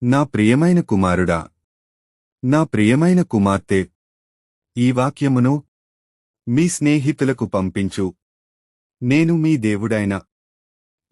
నా ప్రియమైన కుమారుడా, నా ప్రియమైన కుమార్తె, ఈ వాక్యమును మీ స్నేహితులకు పంపించు. నేను మీ దేవుడైన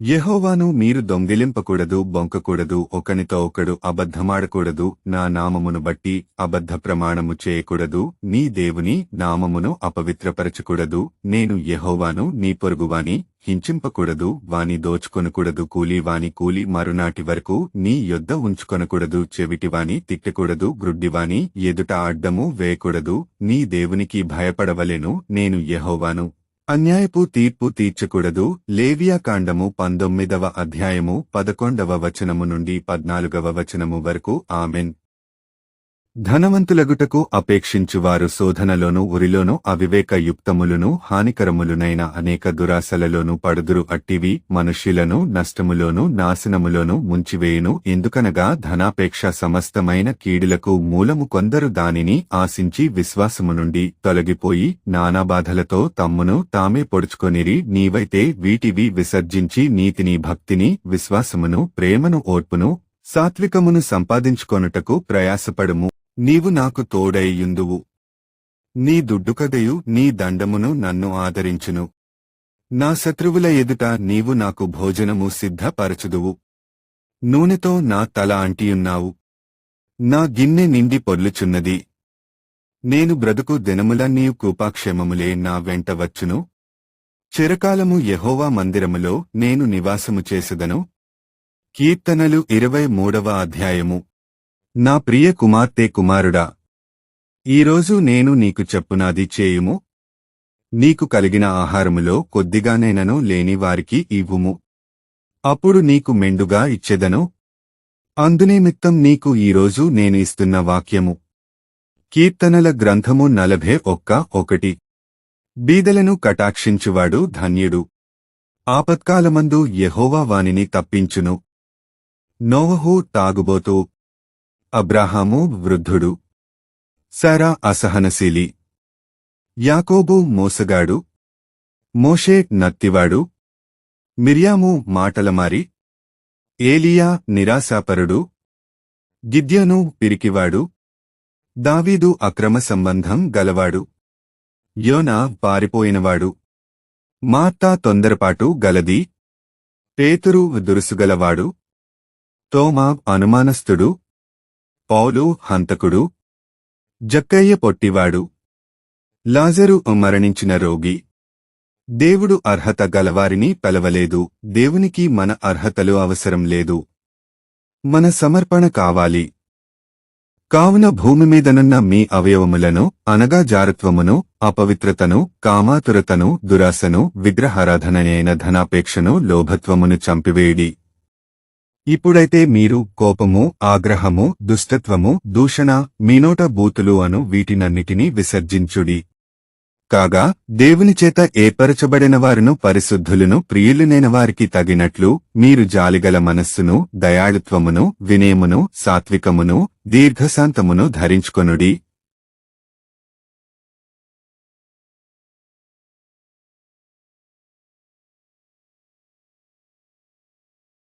యెహోవాను. మీరు దొంగిలింపకూడదు, బొంకకూడదు, ఒకనితో ఒకడు అబద్ధమాడకూడదు, నా నామమును బట్టి అబద్ధ ప్రమాణము చేయకూడదు, నీ దేవుని నామమును అపవిత్రపరచకూడదు. నేను యెహోవాను. నీ పొరుగువాని హింసింపకూడదు, వాని దోచుకొనకూడదు, కూలివాని కూలి మరునాటి వరకు నీ యొద్ద ఉంచుకొనకూడదు, చెవిటివాని తిట్టకూడదు, గ్రుడ్డివాని ఎదుట అడ్డము వేయకూడదు, నీ దేవునికి భయపడవలెను. నేను యెహోవాను. అన్యాయపు తీర్పు తీర్చకూడదు. లేవియాకాండము 19వ అధ్యాయము 11వ వచనము నుండి 14వ వచనము వరకు. ఆమెన్. ధనవంతులగుటకు అపేక్షించువారు శోధనలోను ఉరిలోను అవివేకయుక్తములును హానికరములునైన అనేక దురాశలలోను పడుదురు. అట్టివి మనుష్యులను నష్టములోను నాశనములోను ముంచివేయును. ఎందుకనగా ధనాపేక్ష సమస్తమైన కీడులకు మూలము. కొందరు దానిని ఆశించి విశ్వాసము నుండి తొలగిపోయి నానాబాధలతో తమ్మును తామే పొడుచుకొనిరి. నీవైతే వీటివి విసర్జించి నీతిని, భక్తిని, విశ్వాసమును, ప్రేమను, ఓర్పును, సాత్వికమును సంపాదించుకొనుటకు ప్రయాసపడుము. నీవు నాకు తోడైయుందువు. నీ దుడ్డుకదయు నీ దండమును నన్ను ఆదరించును. నా శత్రువుల ఎదుట నీవు నాకు భోజనము సిద్ధపరచుదువు. నూనెతో నా తల అంటియున్నావు. నా గిన్నె నిండి పొర్లుచున్నది. నేను బ్రతుకు దినములన్నీ కృపాక్షేమములే నా వెంట వచ్చును. చిరకాలము యెహోవా మందిరములో నేను నివాసము చేసెదను. కీర్తనలు 23వ అధ్యాయము. నా ప్రియ కుమార్తె, కుమారుడా, ఈరోజు నేను నీకు చెప్పునాది చేయుము. నీకు కలిగిన ఆహారములో కొద్దిగానైనను లేని వారికి ఇవ్వుము. అప్పుడు నీకు మెండుగా ఇచ్చెదను. అందునిమిత్తం నీకు ఈరోజు నేను ఇస్తున్న వాక్యము. కీర్తనల గ్రంథము 41:1. బీదలను కటాక్షించువాడు ధన్యుడు. ఆపత్కాలమందు యెహోవా వానిని తప్పించును. నోవహు తాగుబోతు, అబ్రాహాము వృద్ధుడు, శారా అసహనశీలి, యాకోబు మోసగాడు, మోషే నత్తివాడు, మిర్యాము మాటలమారి, ఏలియా నిరాశాపరుడు, గిద్యోను పిరికివాడు, దావీదు అక్రమ సంబంధం గలవాడు, యోనా పారిపోయినవాడు, మార్తా తొందరపాటు గలది, పేతురు దురుసుగలవాడు, తోమా అనుమానస్తుడు, పౌలు హంతకుడు, జక్కయ్య పొట్టివాడు, లాజరు మరణించిన రోగి. దేవుడు అర్హత గలవారిని పిలవలేదు. దేవునికి మన అర్హతలు అవసరం లేదు. మన సమర్పణ కావాలి. కావున భూమిమీదనున్న మీ అవయవములను అనగా జారత్వమును, అపవిత్రతను, కామాతురతను, దురాశను, విగ్రహారాధనైన ధనాపేక్షను, లోభత్వమును చంపివేయుడి. ఇప్పుడైతే మీరు కోపము, ఆగ్రహము, దుష్టత్వము, దూషణ, మీనోట బూతులు అను వీటినన్నిటినీ విసర్జించుడి. కాగా దేవునిచేత ఏర్పరచబడిన వారును పరిశుద్ధులను ప్రియులునైన వారికి తగినట్లు మీరు జాలిగల మనస్సును, దయాళుత్వమును, వినయమును, సాత్వికమును, దీర్ఘశాంతమును ధరించుకొనుడి.